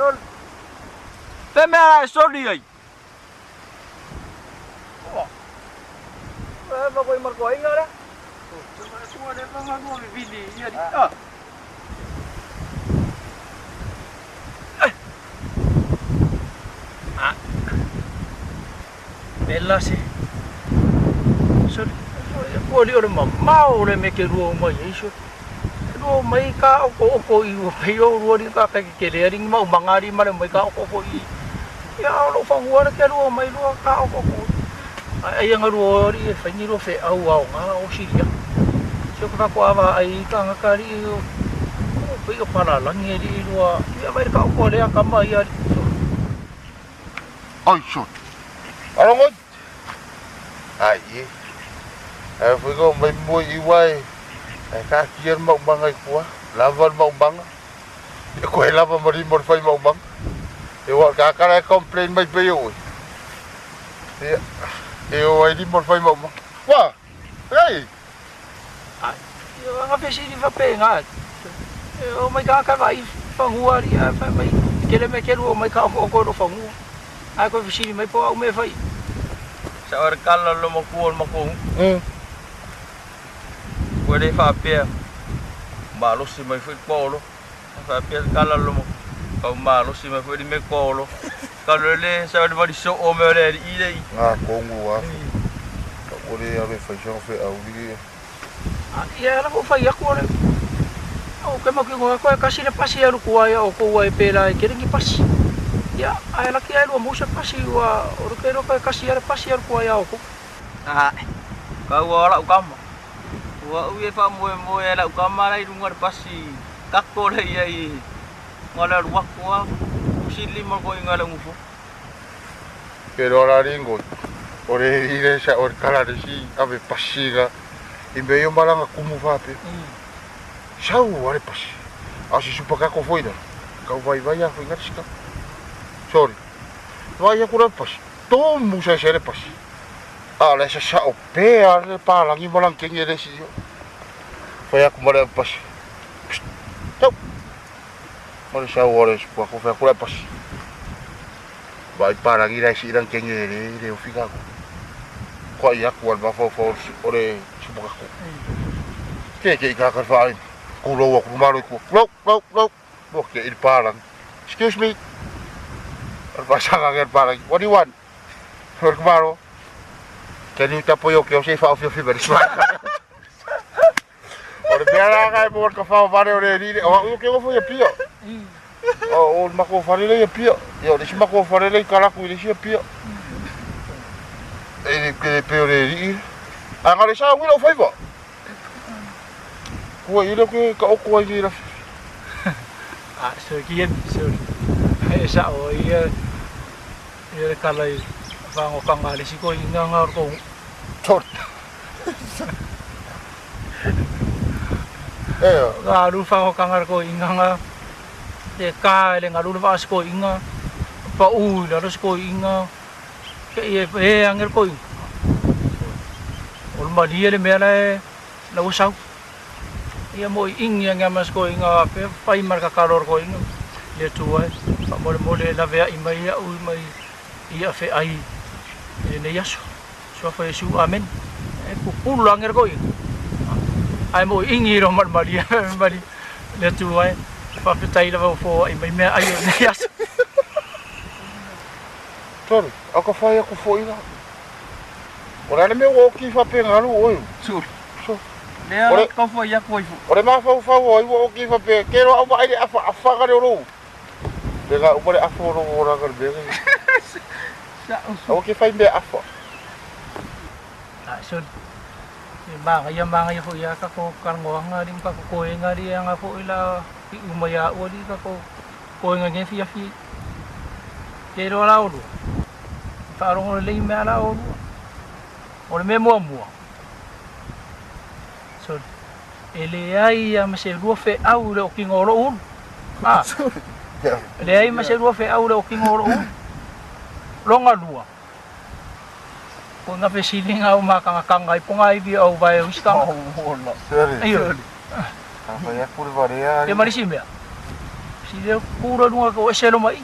Sol. Pemera sorry ay. Oh. Bagoy margoy ngara. Semua dia pengaku bini ya. Bella sih. So, poli ora mau le me ke ruo mai iso. Ruo mai ka o i o peo ruo ri ka pe ke le ring mau mangari ma le mai ka o i. Ya lo fa ruo ke ruo mai ruo ka o. Ai nga ruo ri fa ni ro fe au nga o si ya. So ka ko ava ai ka nga ka ri o pe o para la ni ri ruo. Ya mai ka o le ka mai ya. Ai shot. Alo ngoi. Ai. Fui ko mai moi iwai. Ka kier mau bangai kuah. Lawan mau bang. Ko lava mari mor fai mau bang. Eu ka cara complain mai pe eu. Eu ai di mor fai mau bang. Wah. Hey. Ai. Eu nga fesi ni va pe nga. Eu mai ka vai fangua ri fa mai. Kele me kelu mai ka o ro fangua. Ai ko fesi ni mai po au me fai. Sa or kala lo mo kuol mo kung. Pwede fa pia. Malo si mai foi polo. Fa pia kala lo mo. Kau malo si mai foi di me polo. Kalau le sa di body show o me le i le. Ah, kongu wa. Ka ore ave fa jo fe au di. Ah, ya la ko fa ya ko le. O ke mo ke ko kasi le pasi ya ko ya o ko wa pela ke ringi pasi. Ya, ai la ke lo mo se pasi wa o ke ro kasi ya pasi ya ko ya o ko. Ah. Kau wa la ukama. Wa uye fa mo la ukama la irunga pasi. Kakko le ya i. Ngala ruak ko. Usili mo ko ngala ngufu. Pero la ringo. Ore ire sa or kala de si ave pasi ga. Imbe yo malanga kumu fa pe. Sau ore pasi. Asi supaka ko foi da. Kau vai ya foi ngaska. Sorry. Vai ya kura pasi. Tomu sa sere pasi. Ale sa o pe ale pa langi molang kenge de si. Foi aku mare pasi. Tau. Ore sa ore supaka ko fa kura pasi. Vai para gira si irang kenge de o fica ko. Ko ya ko ba fo ore supaka ko. Ke ka fa. Kulo ko maro ko. Lo. Bo ke il parang. Excuse me. Pasang ang parang. What do you want? For tomorrow? Can you tapo yo que eu sei fa of your fever smart. Ora pera ka mo ka fa vare ore ri. O que eu foi pio. O mako fare le pio. Yo de mako fare le kala ku de pio. E que pio ri. Anga sa wi lo foi bo. Ko ile que ka o ko ira. Ah, so kien so. Sa o ia kala vango kangali si ko inga ngar ko Tot. ngaru vango kangar ko inga nga de ka le ngaru vas ko inga pa u la ros ko inga ke e anger ko ol malia le mele la usau ia mo inga nga mas ko inga pe pai marka kalor ko inga le tuai mole la vea i mai au mai ia fe ai ne yaso so fa yesu amen e pupulu anger ko ai mo ingi ro maria mari le tu ai fa petai la fo i mai me ai ne yaso Sorry, ako fa ya ko fo ina. Ora le me o ki fa pe ngalu oi. Sur So. le ala ko fo ya ko fu Ora ma fa oi o ki fa pe kero au ai afa ka ro. Dega umare afo ro ora ka be. O que faz be afo? Ah, so mga fo ya ka ko karngo nga rin ka ko nga ri nga fo ila umaya o di ka ko nga nge fi pero la o fa ro le me ala o me mo so ele ai ma se ro fe au le ki ngoro ah le ai ma se ro fe au le ki ngoro longa lua ko nga fe siling au makangakangay pungai bi au vai ustang Sério? ayo Apa ya por varia. e marisim ya Si le kura lunga ko eselo mai.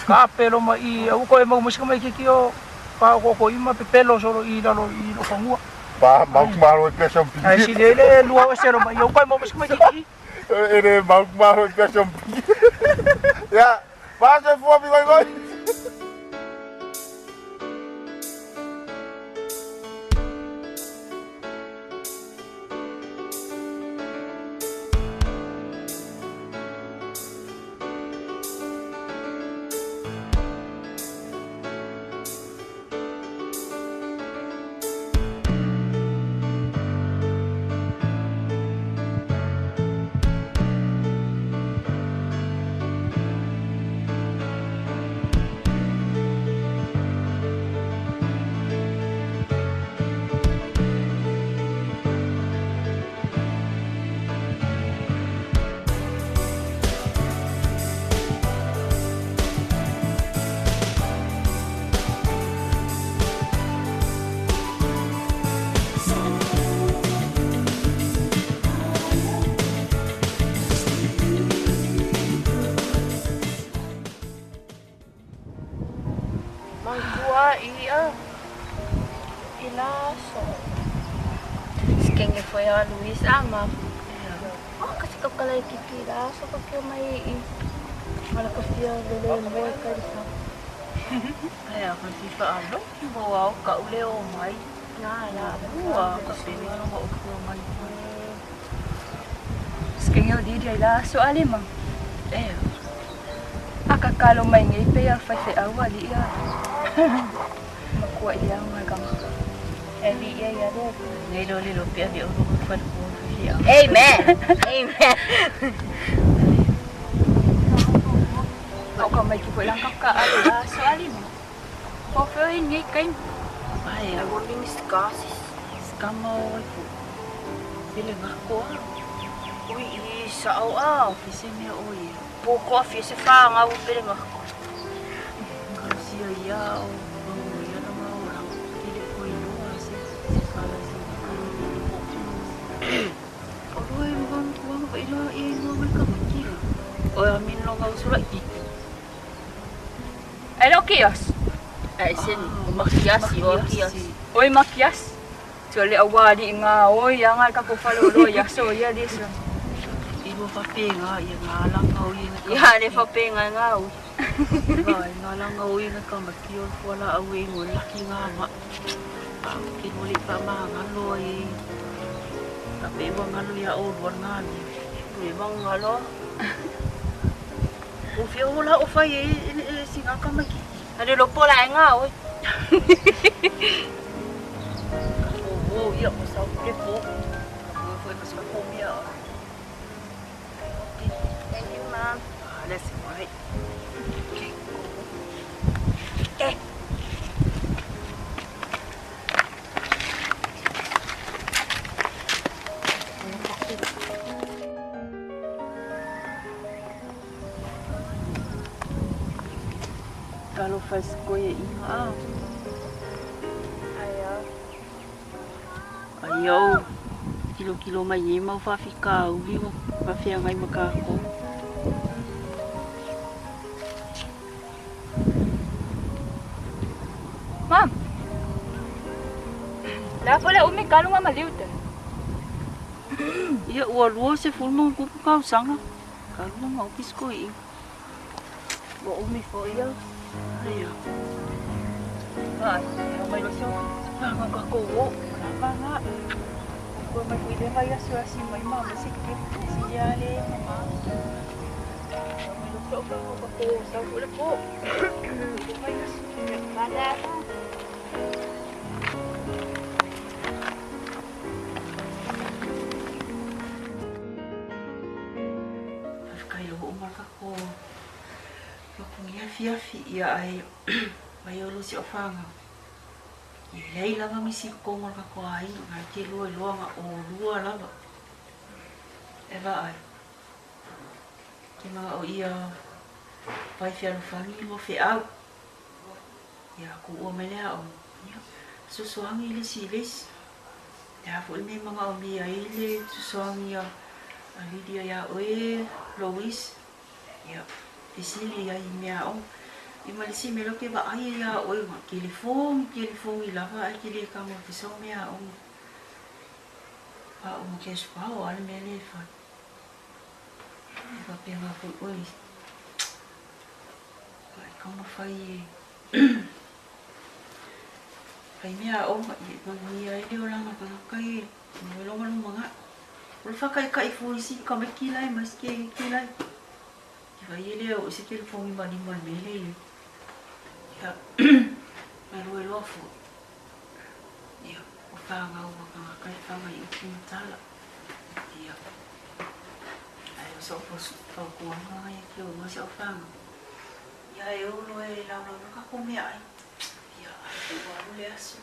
Ka pelo mai au ko e mau musika mai ki o pa ko ima pe pelo solo I lo kongua. Ba mau e pesa pi. Ai si le lua eselo mai au ko mau musika mai ki. Ele mau e pesa pi. Ya, pasa fo mi vai. Ilaso. Skenge foi a Luiz ama. Oh, kasi kapkalay kikilaso kasi may malakos dia lele mo kay sa. Ay ako si paano? Bawa ka uli o may ngala buwa kasi no mo ko may. Skenge di dia ilaso alimang. Akakalo may ngipe ya fa se awali ya. Makuha iya mga kama. Eli iya ya de. Lilo pia di ulo ko fa ko siya. Amen. Amen. Ako may kipo lang ka ala so ali mo. Ko ni kain. Ay, ako ning skasis. Skamo ko. Dili ko. Uy, sa aw office me oy. Pouco office fa nga pele nga. Kasi ya Ano kios? Ay sin makias kios. Oy makias. Sole awali nga oy yang ka ko falolo ya so ya dis. Ibo pa pinga ya ngalang oy na. Ya ne pa pinga nga oy. Ay ngalang oy na ka makios wala awi mo laki nga ma. Kinuli pa mga loy. Tapi ibang ngalo ya old one nga ni. Ibang ngalo. Ufio wala ufay singa ka magi. Ano lo po la nga oy. Oh, iya mo sa po. Foi mas ko miya. Thank you, ma'am. Let's right. Okay. Kalau faz coisa inga. Ayaw. Kilo may mau fa ficar, viu? Fa fia ngai makako. Ma'am. La pala umi kalo nga maliw ta. Iya, walo se fulmo ko ka sanga. Kalo nga office ko eh. Bo umi fo iya. Ayaw. Ay, may luso. Nga kako. Nga. Kung may pwede kaya si may mama sikip siya mama. May luso ka kako sa ulit po. May bala ka. Kayo umar kako. Kung yafi ya ay mayolo si ofanga. Ilay lang ang isip ko mga kakuhain ng kilo-ilo nga uluwa lang. Eva ay. Kaya mga o iya pai fiano família fe out. Ya ku o melea o. Susuangi ili silis. Ya fu may mga o miya ili susuangi ya. Ali dia ya oe Lois. Ia, te sili ai mea o. I malisi me loke wa ai ia oi wa kilifong i lava ai kili ka mo te so mea o. Pa o mo ke spao ale me le fa. Iwa pe nga pu oi. Ai ka mo fai Kai mea o i ai leo langa ka kai mo longa longa. Ul fa kai kai fu isi ka me kilai mas ke kilai. Iwa i leo isi kilifong i mani me le. Ya, mai loa fu. Ya, o whanga ua ka kai whanga i uki matala. Ya. Ai o so fa kua mai ki o masi o whanga. Ya e ulo e lau ka kumea ai. Ya, ai ua ule asu.